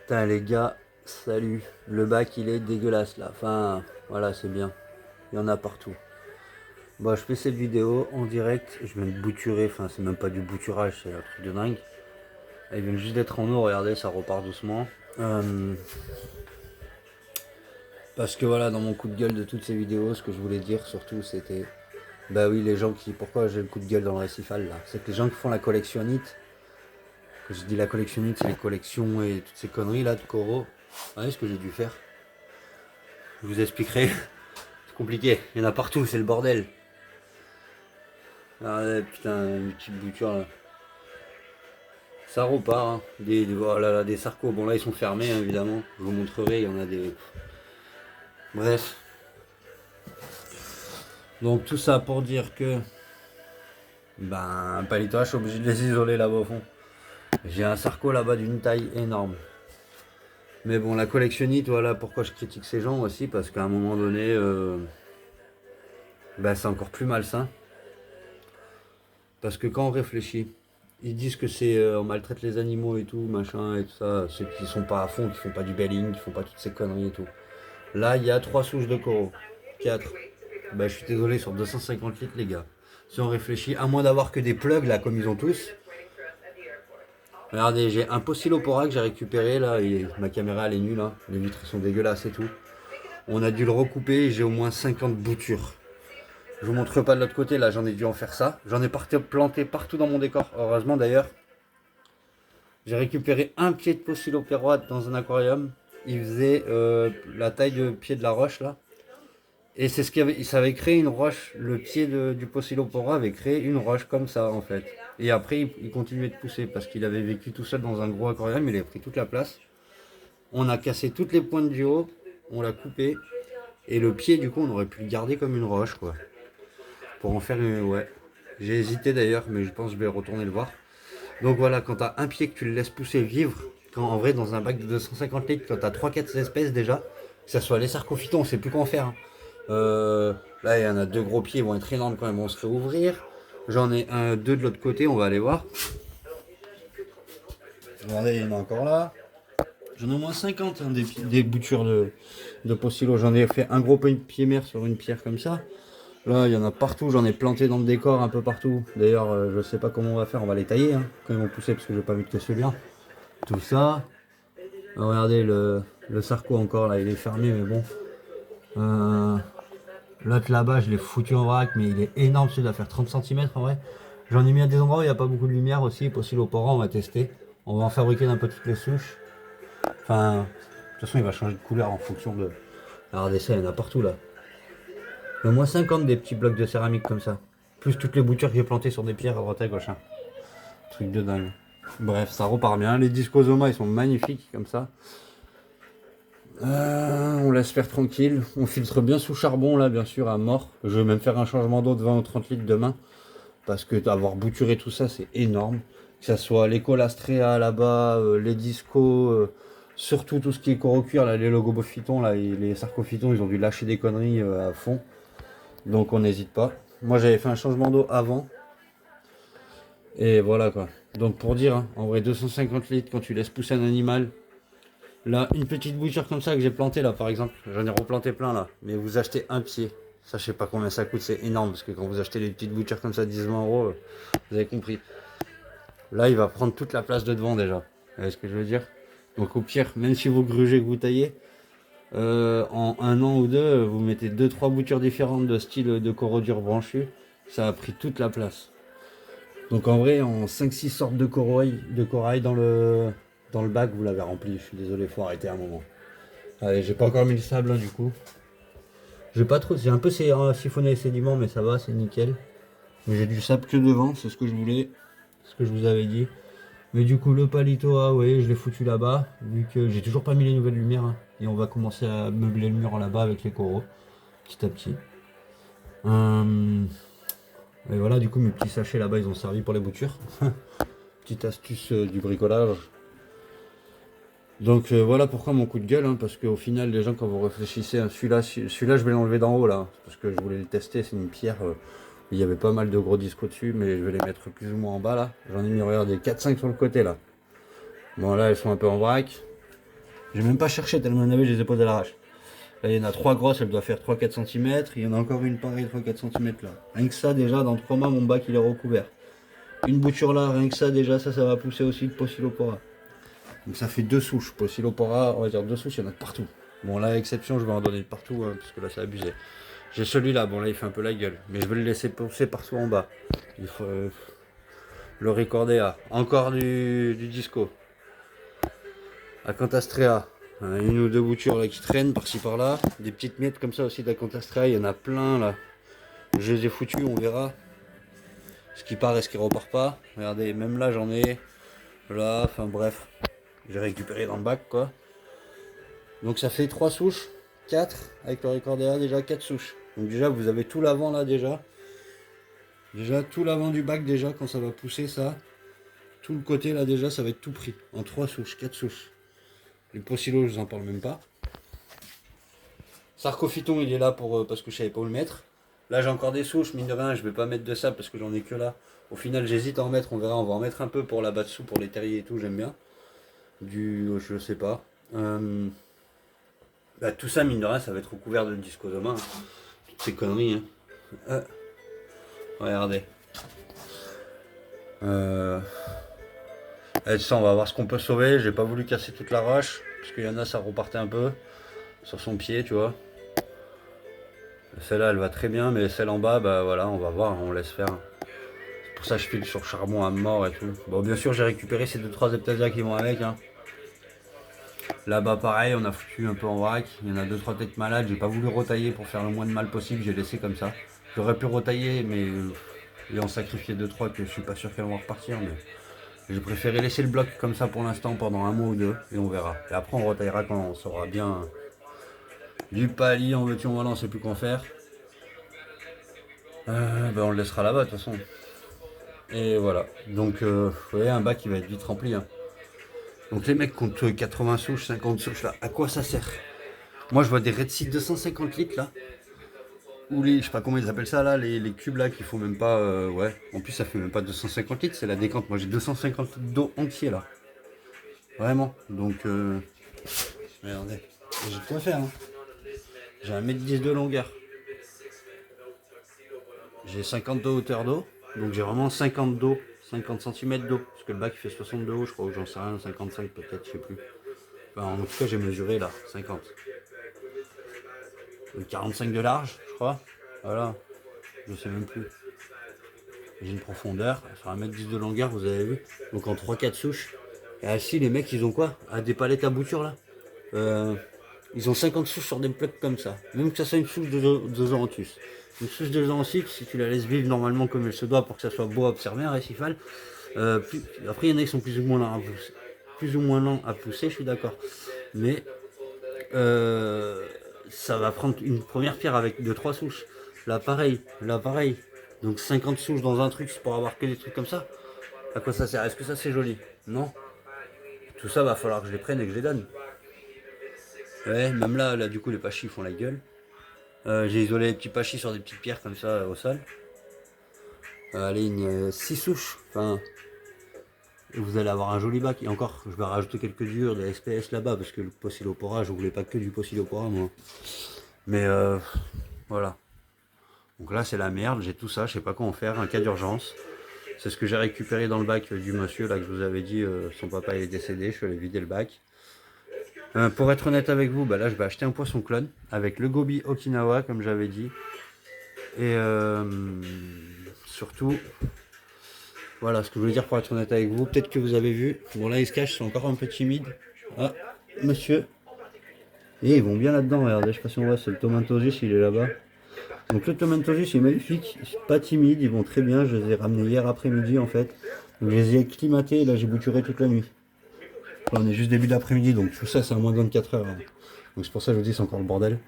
Putain les gars, salut. Le bac il est dégueulasse là. Enfin, voilà, c'est bien. Il y en a partout. Bon, je fais cette vidéo en direct. Je viens de bouturer. Enfin, c'est même pas du bouturage, c'est un truc de dingue. Elle vient juste d'être en eau. Regardez, ça repart doucement. Parce que voilà, dans mon coup de gueule de toutes ces vidéos, ce que je voulais dire surtout, c'était. Bah oui, les gens qui. Pourquoi j'ai le coup de gueule dans le récifal là? C'est que les gens qui font la collectionnite. Que je dis la collectionnite, c'est les collections et toutes ces conneries là de coraux. Vous voyez ce que j'ai dû faire? Je vous expliquerai. C'est compliqué, il y en a partout, c'est le bordel. Ah ouais, putain, une petite bouture là. Ça repart, hein. Oh là là, des sarcos. Bon là ils sont fermés hein, évidemment. Je vous montrerai, il y en a des. Bref. Donc tout ça pour dire que. Ben, palitoche, je suis obligé de les isoler là-bas au fond. J'ai un sarco là-bas d'une taille énorme. Mais bon, la collectionnite, voilà pourquoi je critique ces gens aussi, parce qu'à un moment donné, ben, c'est encore plus malsain. Parce que quand on réfléchit, ils disent que c'est on maltraite les animaux et tout, machin et tout ça, ceux qui sont pas à fond, qui font pas du belling, qui font pas toutes ces conneries et tout. Là, il y a 3 souches de coraux. 4. Bah, je suis désolé, sur 250 litres, les gars. Si on réfléchit, à moins d'avoir que des plugs, là, comme ils ont tous. Regardez, j'ai un Pocillopora que j'ai récupéré, là, et ma caméra, elle est nulle, hein. Les vitres sont dégueulasses et tout. On a dû le recouper, j'ai au moins 50 boutures. Je vous montre pas de l'autre côté, là, j'en ai dû en faire ça. J'en ai planté partout dans mon décor. Heureusement, d'ailleurs, j'ai récupéré un pied de Pocillopora dans un aquarium. Il faisait la taille de pied de la roche, là. Et c'est ce qu'il avait, ça avait créé une roche, le pied du Pocillopora avait créé une roche comme ça en fait. Et après il continuait de pousser parce qu'il avait vécu tout seul dans un gros aquarium, il avait pris toute la place. On a cassé toutes les pointes du haut, on l'a coupé. Et le pied du coup on aurait pu le garder comme une roche quoi. Pour en faire une... Ouais. J'ai hésité d'ailleurs mais je pense que je vais retourner le voir. Donc voilà, quand t'as un pied que tu le laisses pousser vivre, quand en vrai dans un bac de 250 litres, quand t'as 3-4 espèces déjà, que ce soit les sarcophytons, on sait plus quoi en faire. Hein. Là, il y en a 2 gros pieds, ils vont être énormes quand ils vont se réouvrir. J'en ai deux de l'autre côté, on va aller voir. Regardez, il y en a encore là. J'en ai au moins 50 hein, des boutures de Pocillo. J'en ai fait un gros pied mère sur une pierre comme ça. Là, il y en a partout, j'en ai planté dans le décor un peu partout. D'ailleurs, je sais pas comment on va faire, on va les tailler hein, quand ils vont pousser parce que j'ai pas vu de casser bien. Tout ça. Regardez le sarco encore là, il est fermé mais bon. L'autre là-bas, je l'ai foutu en vrac, mais il est énorme, celui-là, doit faire 30 cm en vrai. J'en ai mis à des endroits où il n'y a pas beaucoup de lumière aussi, Pocillopora, on va tester. On va en fabriquer d'un peu toutes les souches. Enfin, de toute façon, il va changer de couleur en fonction de. Regardez ça, il y en a partout là. Il y a au moins 50 des petits blocs de céramique comme ça. Plus toutes les boutures que j'ai plantées sur des pierres à droite à gauche. Hein. Truc de dingue. Bref, ça repart bien. Les Discosoma, ils sont magnifiques comme ça. On laisse faire tranquille. On filtre bien sous charbon là, bien sûr, à mort. Je vais même faire un changement d'eau de 20 ou 30 litres demain. Parce que avoir bouturé tout ça, c'est énorme. Que ce soit les colastrea là-bas, les discos, surtout tout ce qui est corocuir, là, les logophytons, là, et les sarcophytons, ils ont dû lâcher des conneries à fond. Donc on n'hésite pas. Moi j'avais fait un changement d'eau avant. Et voilà quoi. Donc pour dire, hein, en vrai 250 litres quand tu laisses pousser un animal. Là, une petite bouture comme ça que j'ai plantée là par exemple. J'en ai replanté plein là. Mais vous achetez un pied. Ça je sais pas combien ça coûte, c'est énorme. Parce que quand vous achetez des petites boutures comme ça 10-20 euros, vous avez compris. Là il va prendre toute la place de devant déjà. Vous voyez ce que je veux dire? Donc au pire, même si vous grugez que vous taillez, en un an ou deux, vous mettez 2-3 boutures différentes de style de coraux durs branchus. Ça a pris toute la place. Donc en vrai, en 5-6 sortes de corail dans le bac, vous l'avez rempli. Je suis désolé, faut arrêter un moment. Allez, j'ai pas encore mis le sable hein, du coup. J'ai pas trop, j'ai un peu siphonné les sédiments, mais ça va, c'est nickel. Mais j'ai du sable que devant, c'est ce que je voulais, ce que je vous avais dit. Mais du coup, le palito, ah ouais, je l'ai foutu là-bas, vu que j'ai toujours pas mis les nouvelles lumières. Hein, et on va commencer à meubler le mur là-bas avec les coraux, petit à petit. Et voilà, du coup, mes petits sachets là-bas, ils ont servi pour les boutures. Petite astuce du bricolage. Donc voilà pourquoi mon coup de gueule, hein, parce qu'au final, les gens, quand vous réfléchissez, hein, celui-là, je vais l'enlever d'en haut là, parce que je voulais le tester. C'est une pierre, il y avait pas mal de gros discos dessus, mais je vais les mettre plus ou moins en bas là. J'en ai mis, regardez, 4-5 sur le côté là. Bon, là, elles sont un peu en vrac. J'ai même pas cherché tellement il y en avait, je les ai posées à l'arrache. Là, il y en a 3 grosses, elle doit faire 3-4 cm. Il y en a encore une pareille, 3-4 cm là. Rien que ça, déjà, dans 3 mois, mon bac il est recouvert. Une bouture là, rien que ça, déjà, ça va pousser aussi le Poecilopora. Donc ça fait 2 souches. Poecilopora, on va dire 2 souches, il y en a de partout. Bon, là, exception, je vais en donner de partout, hein, parce que là, c'est abusé. J'ai celui-là, bon, là, il fait un peu la gueule. Mais je vais le laisser pousser partout en bas. Il faut, le Ricordea. Encore du Disco. Acantastrea. Une ou deux boutures là qui traînent par-ci par-là. Des petites miettes comme ça aussi d'Acantastrea. Il y en a plein là. Je les ai foutus, on verra. Ce qui part et ce qui repart pas. Regardez, même là j'en ai. Là, enfin bref. J'ai récupéré dans le bac quoi. Donc ça fait 3 souches. 4 avec le Ricordea, déjà 4 souches. Donc déjà vous avez tout l'avant là déjà. Déjà tout l'avant du bac déjà quand ça va pousser ça. Tout le côté là déjà ça va être tout pris. En 3 souches, 4 souches. Les Poecilo, je vous en parle même pas. Sarcophyton, il est là pour parce que je savais pas où le mettre. Là, j'ai encore des souches, mine de rien, je vais pas mettre de sable parce que j'en ai que là. Au final, j'hésite à en mettre, on verra, on va en mettre un peu pour là-bas dessous, pour les terriers et tout, j'aime bien. Je sais pas. Tout ça, mine de rien, ça va être recouvert de discosoma. Hein. Toutes ces conneries. Hein. Regardez. Et ça, on va voir ce qu'on peut sauver. J'ai pas voulu casser toute la roche, parce qu'il y en a, ça repartait un peu sur son pied, tu vois. Celle-là, elle va très bien, mais celle en bas, bah voilà, on va voir, on laisse faire. C'est pour ça que je file sur charbon à mort et tout. Bon, bien sûr, j'ai récupéré ces 2-3 heptasia qui vont avec. Hein. Là-bas, pareil, on a foutu un peu en vrac. Il y en a 2-3 têtes malades. J'ai pas voulu retailler pour faire le moins de mal possible. J'ai laissé comme ça. J'aurais pu retailler, mais ayant sacrifié 2-3 que je suis pas sûr qu'elles vont repartir. Mais j'ai préféré laisser le bloc comme ça pour l'instant pendant un mois ou deux et on verra. Et après, on retaillera quand on saura bien. Du pali, en veux-tu, en voilà, on sait plus quoi faire. On le laissera là-bas de toute façon. Et voilà. Donc, vous voyez, un bac qui va être vite rempli. Hein. Donc, les mecs comptent 80 souches, 50 souches là. À quoi ça sert? Moi, je vois des Red Sea 250 litres là. Ou les, je sais pas comment ils appellent ça là, les cubes là qui font même pas. Ouais. En plus, ça fait même pas 250 litres, c'est la décante. Moi, j'ai 250 litres d'eau entier là. Vraiment. Donc, regardez. J'ai de quoi faire. Hein. J'ai 1,10 m de longueur. J'ai 50 de hauteur d'eau. Donc j'ai vraiment 50 d'eau, 50 cm d'eau. Parce que le bac fait 60 de haut, je crois, ou j'en sais rien, 55 peut-être, je sais plus. Enfin, en tout cas, j'ai mesuré là, 50. 45 de large, je crois. Voilà, je sais même plus. J'ai une profondeur, sur 1,10 m de longueur, vous avez vu. Donc en 3-4 souches. Et ainsi, les mecs, ils ont quoi? Des palettes à bouture là. Ils ont 50 souches sur des plaques comme ça. Même que ça soit une souche de Zoranthus. Une souche de Zoranthus, si tu la laisses vivre normalement comme elle se doit pour que ça soit beau à observer, un récifal. Après, il y en a qui sont plus ou moins lents à pousser. Plus ou moins lents à pousser, je suis d'accord. Mais ça va prendre une première pierre avec 2-3 souches. Là, pareil. Là, pareil. Donc 50 souches dans un truc, c'est pour avoir que des trucs comme ça. À quoi ça sert? Est-ce que ça c'est joli? Non. Tout ça va falloir que je les prenne et que je les donne. Ouais, même là du coup les pachis font la gueule. J'ai isolé les petits pachis sur des petites pierres comme ça au sol. Allez, 6 souches. Enfin, vous allez avoir un joli bac. Et encore, je vais rajouter quelques durs, des SPS là-bas, parce que le Poecilopora, je voulais pas que du Poecilopora moi. Mais voilà. Donc là c'est la merde, j'ai tout ça, je sais pas quoi en faire, un cas d'urgence. C'est ce que j'ai récupéré dans le bac du monsieur là que je vous avais dit, son papa est décédé, je suis allé vider le bac. Pour être honnête avec vous, là je vais acheter un poisson clone avec le Gobi Okinawa comme j'avais dit. Et surtout, voilà ce que je voulais dire pour être honnête avec vous. Peut-être que vous avez vu, bon là ils se cachent, ils sont encore un peu timides. Ah, monsieur. Et ils vont bien là-dedans, regardez, je sais pas si on voit, c'est le Tomentosius, il est là-bas. Donc le Tomentosius est magnifique, pas timide, ils vont très bien, je les ai ramenés hier après-midi en fait. Donc je les ai acclimatés et là j'ai bouturé toute la nuit. Là, on est juste début d'après-midi, donc tout ça c'est à moins de 24 heures. Hein. Donc c'est pour ça que je vous dis c'est encore le bordel.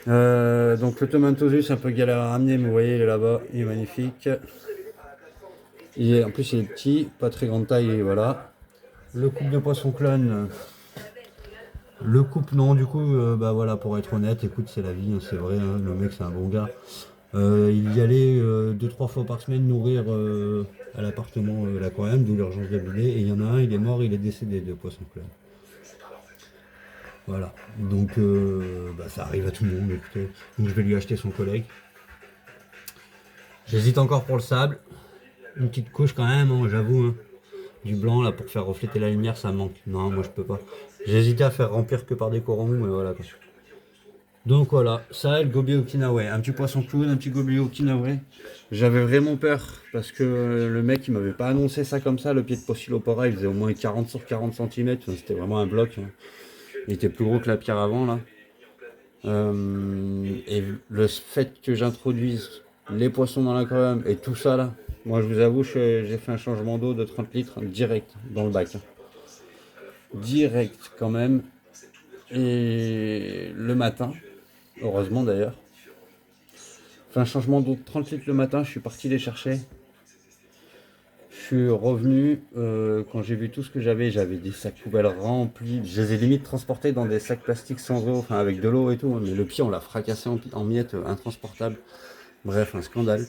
Donc le Tomentosius c'est un peu galère à ramener, mais vous voyez il est là-bas, il est magnifique. En plus il est petit, pas très grande taille, et voilà. Le couple de poisson clone. Le couple non du coup voilà pour être honnête, écoute c'est la vie, hein, c'est vrai, hein, le mec c'est un bon gars. Il y allait 2-3 fois par semaine nourrir à l'appartement l'aquarium, d'où l'urgence de bidet, et il y en a un, il est mort, il est décédé de poisson clone. Voilà. Donc ça arrive à tout le monde, écoutez. Donc je vais lui acheter son collègue. J'hésite encore pour le sable. Une petite couche quand même, hein, j'avoue. Hein. Du blanc là pour faire refléter la lumière, ça manque. Non, moi je peux pas. J'ai hésité à faire remplir que par des coraux mous, mais voilà quoi. Donc voilà, ça et le gobier okinawa. Un petit poisson clown, un petit gobier okinawa. J'avais vraiment peur parce que le mec il m'avait pas annoncé ça comme ça. Le pied de Posilopora il faisait au moins 40 sur 40 cm. C'était vraiment un bloc. Hein. Il était plus gros que la pierre avant là. Et le fait que j'introduise les poissons dans l'aquarium et tout ça là, moi je vous avoue, j'ai fait un changement d'eau de 30 litres direct dans le bac. Hein. Direct quand même. Et le matin, heureusement d'ailleurs, fait un changement d'eau de 30 litres le matin, je suis parti les chercher. Je suis revenu, quand j'ai vu tout ce que j'avais des sacs poubelles remplis. Je les ai limite transportés dans des sacs plastiques sans eau, enfin avec de l'eau et tout, hein, mais le pied on l'a fracassé en miettes, intransportable. Bref, un scandale.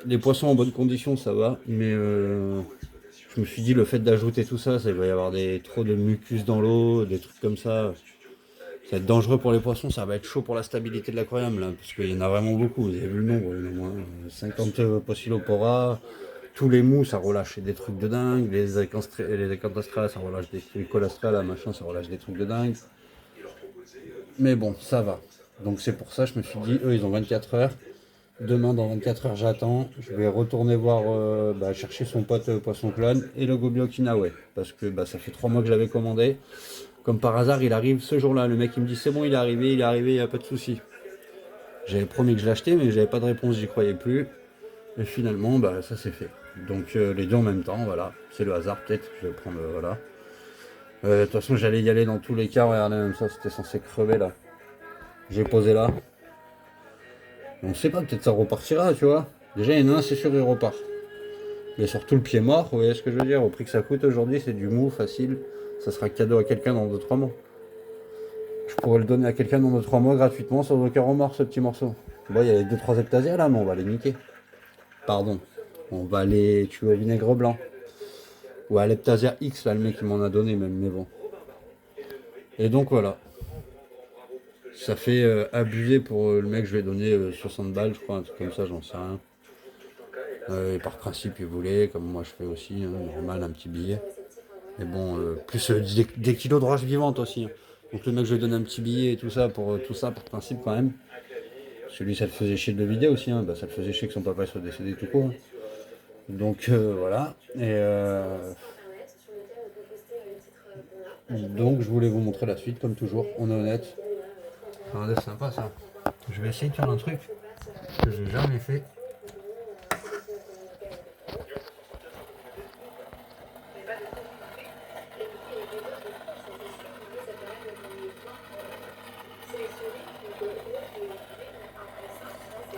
Les poissons en bonne condition, ça va, mais je me suis dit le fait d'ajouter tout ça, ça va y avoir trop de mucus dans l'eau, des trucs comme ça. Ça va être dangereux pour les poissons, ça va être chaud pour la stabilité de l'aquarium là, parce qu'il y en a vraiment beaucoup. Vous avez vu le nombre, il y en a au moins 50 Posilopora. Tous les mous, ça relâche des trucs de dingue. Les Acanthastrales, ça relâche des trucs. Les Colastrales, machin, ça relâche des trucs de dingue. Mais bon, ça va. Donc c'est pour ça, je me suis dit, eux, ils ont 24 heures. Demain, dans 24 heures, j'attends. Je vais retourner voir, chercher son pote poisson clone et le gobier okinawa. Parce que ça fait 3 mois que je l'avais commandé. Comme par hasard, il arrive ce jour-là. Le mec, il me dit, c'est bon, il est arrivé, il n'y a pas de souci. J'avais promis que je l'achetais, mais j'avais pas de réponse, j'y croyais plus. Et finalement, ça c'est fait. Donc les deux en même temps, voilà. C'est le hasard peut-être. Je vais prendre, voilà. De toute façon, j'allais y aller dans tous les cas. Regardez, même ça, c'était censé crever là. J'ai posé là. On sait pas, peut-être ça repartira, tu vois. Déjà, il y en a un, c'est sûr, il repart. Mais surtout le pied mort, vous voyez ce que je veux dire. Au prix que ça coûte aujourd'hui, c'est du mou, facile. Ça sera cadeau à quelqu'un dans 2-3 mois. Je pourrais le donner à quelqu'un dans 2-3 mois gratuitement sans aucun remords, ce petit morceau. Bon, il y a les 2-3 hectasias là, mais on va les niquer. Pardon. On va les tuer au vinaigre blanc. Ou à l'Heptasia X, là, le mec qui m'en a donné même, mais bon. Et donc voilà. Ça fait abuser pour le mec, je lui ai donné 60 balles, je crois, un truc comme ça, j'en sais rien. Et par principe, il voulait, comme moi je fais aussi, hein, normal, un petit billet. Mais bon, plus des kilos de roche vivante aussi. Hein. Donc le mec, je lui donne un petit billet et tout ça, par principe quand même. Celui, ça le faisait chier de le vider aussi, hein. Ça le faisait chier que son papa soit décédé tout court. Hein. Donc voilà. Donc je voulais vous montrer la suite, comme toujours, on est honnête. Regardez, c'est sympa ça. Je vais essayer de faire un truc que j'ai jamais fait.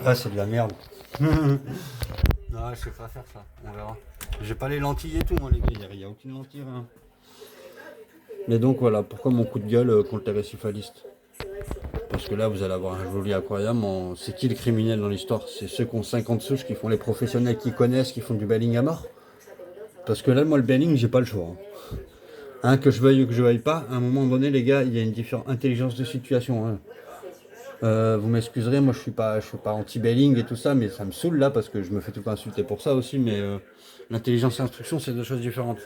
Ah, c'est de la merde. Non, je sais pas faire ça, on verra. J'ai pas les lentilles et tout, moi, les gars, il n'y a aucune lentille, rien. Mais donc voilà, pourquoi mon coup de gueule contre les récifalistes. Parce que là, vous allez avoir un joli aquarium. C'est qui le criminel dans l'histoire? C'est ceux qui ont 50 souches, qui font les professionnels, qui connaissent, qui font du bailing à mort. Parce que là, moi, le bailing, j'ai pas le choix. Hein. Que je veuille ou que je veuille pas, à un moment donné, les gars, il y a une différente intelligence de situation. Hein. Vous m'excuserez, moi je suis pas anti-bailing et tout ça, mais ça me saoule là parce que je me fais tout le temps insulter pour ça aussi. Mais l'intelligence et l'instruction, c'est deux choses différentes.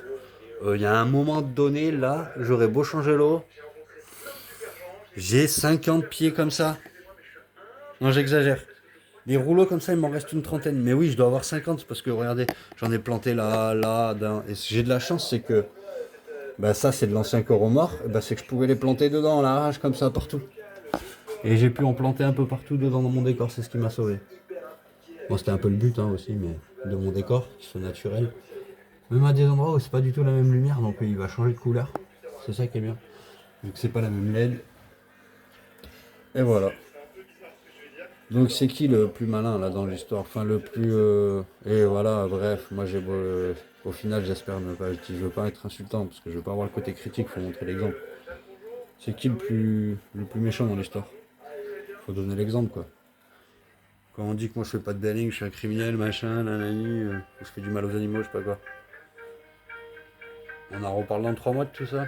Il y a un moment donné, là, j'aurais beau changer l'eau, j'ai 50 pieds comme ça. Non, j'exagère. Les rouleaux comme ça, il m'en reste une trentaine. Mais oui, je dois avoir 50 parce que regardez, j'en ai planté là, là, et j'ai de la chance, c'est que ça, c'est de l'ancien coraux mort. C'est que je pouvais les planter dedans à l'arrache comme ça partout. Et j'ai pu en planter un peu partout dedans dans mon décor, c'est ce qui m'a sauvé. Bon, c'était un peu le but aussi, mais de mon décor, qui soit naturel. Même à des endroits où c'est pas du tout la même lumière, donc il va changer de couleur. C'est ça qui est bien. Vu que c'est pas la même LED. Et voilà. Donc c'est qui le plus malin là dans l'histoire? Enfin le plus... Et voilà, bref, moi j'ai... au final j'espère ne pas... Je veux pas être insultant, parce que je veux pas avoir le côté critique, faut montrer l'exemple. C'est qui le plus méchant dans l'histoire? Faut donner l'exemple quoi. Quand on dit que moi je fais pas de bailing, je suis un criminel, machin, nanani, je fais du mal aux animaux, je sais pas quoi. On en reparle dans 3 mois de tout ça.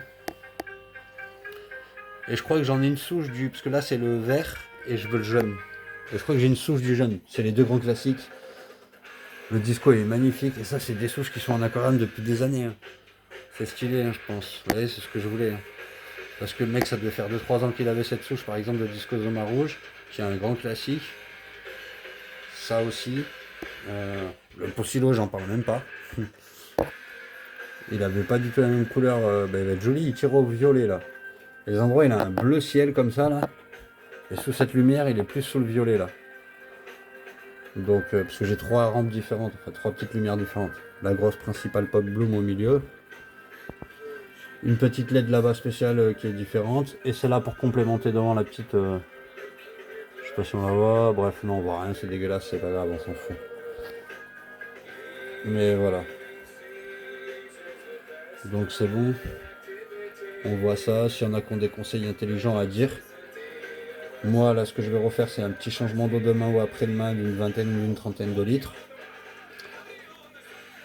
Et je crois que j'en ai une souche du... Parce que là c'est le vert et je veux le jaune. Et je crois que j'ai une souche du jaune. C'est les deux grands classiques. Le disco est magnifique. Et ça c'est des souches qui sont en aquarium depuis des années. Hein. C'est stylé hein, je pense. Vous voyez c'est ce que je voulais. Hein. Parce que le mec ça devait faire 2-3 ans qu'il avait cette souche. Par exemple le disco Zoma rouge. Qui est un grand classique. Ça aussi. Le Possilo j'en parle même pas. Il avait pas du tout la même couleur. Il va être joli. Il tire au violet là. Les endroits il a un bleu ciel comme ça là. Et sous cette lumière, il est plus sous le violet là. Donc, parce que j'ai 3 rampes différentes, enfin 3 petites lumières différentes. La grosse principale Pop Bloom au milieu. Une petite LED là-bas spéciale qui est différente. Et celle-là pour complémenter devant la petite... je sais pas si on la voit. Bref, non, on voit rien, c'est dégueulasse, c'est pas grave, on s'en fout. Mais voilà. Donc c'est bon. On voit ça. S'il y en a qui ont des conseils intelligents à dire. Moi, là, ce que je vais refaire, c'est un petit changement d'eau demain ou après-demain d'une vingtaine ou d'une trentaine de litres.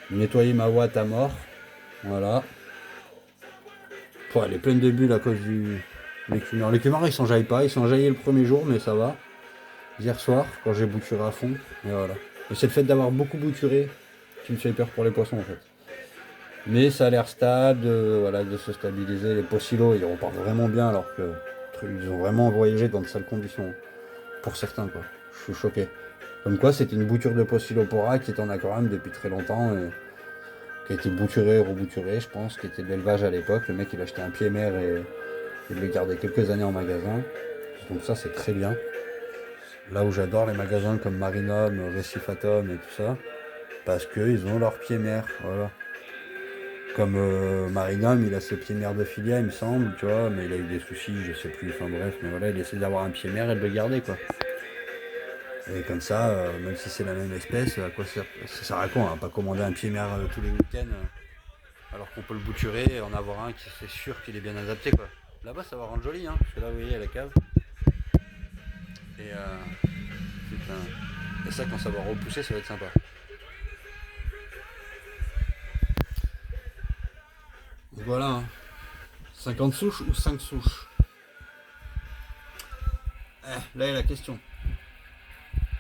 Nettoyer ma ouate à mort. Voilà. Elle est pleine de bulles à cause du l'écumeur. L'écumeur, il s'enjaille pas. Il s'enjaillait le premier jour, mais ça va. Hier soir, quand j'ai bouturé à fond. Et voilà. Et c'est le fait d'avoir beaucoup bouturé qui me fait peur pour les poissons, en fait. Mais ça a l'air stable, voilà, de se stabiliser. Les Possilos, ils repartent vraiment bien, alors que ils ont vraiment voyagé dans de sales conditions. Pour certains, quoi. Je suis choqué. Comme quoi, c'était une bouture de Posilopora qui est en aquarium depuis très longtemps. Et qui a été bouturé, rebouturé, je pense, qui était de l'élevage à l'époque. Le mec, il a acheté un pied mère et il le gardait quelques années en magasin. Donc ça, c'est très bien. Là où j'adore les magasins comme Marinum, Recifatum et tout ça, parce qu'ils ont leur pied mère, voilà. Comme Marinum, il a ses pieds mères de filia, il me semble, tu vois, mais il a eu des soucis, je sais plus, enfin bref, mais voilà, il essaie d'avoir un pied mère et de le garder, quoi. Et comme ça, même si c'est la même espèce, à quoi ça sert à quoi hein, pas commander un pied mère tous les week-ends alors qu'on peut le bouturer et en avoir un qui c'est sûr qu'il est bien adapté quoi. Là-bas ça va rendre joli hein, parce que là vous voyez la cave. Et putain. Et ça quand ça va repousser ça va être sympa. Voilà. Hein. 50 souches ou 5 souches là est la question.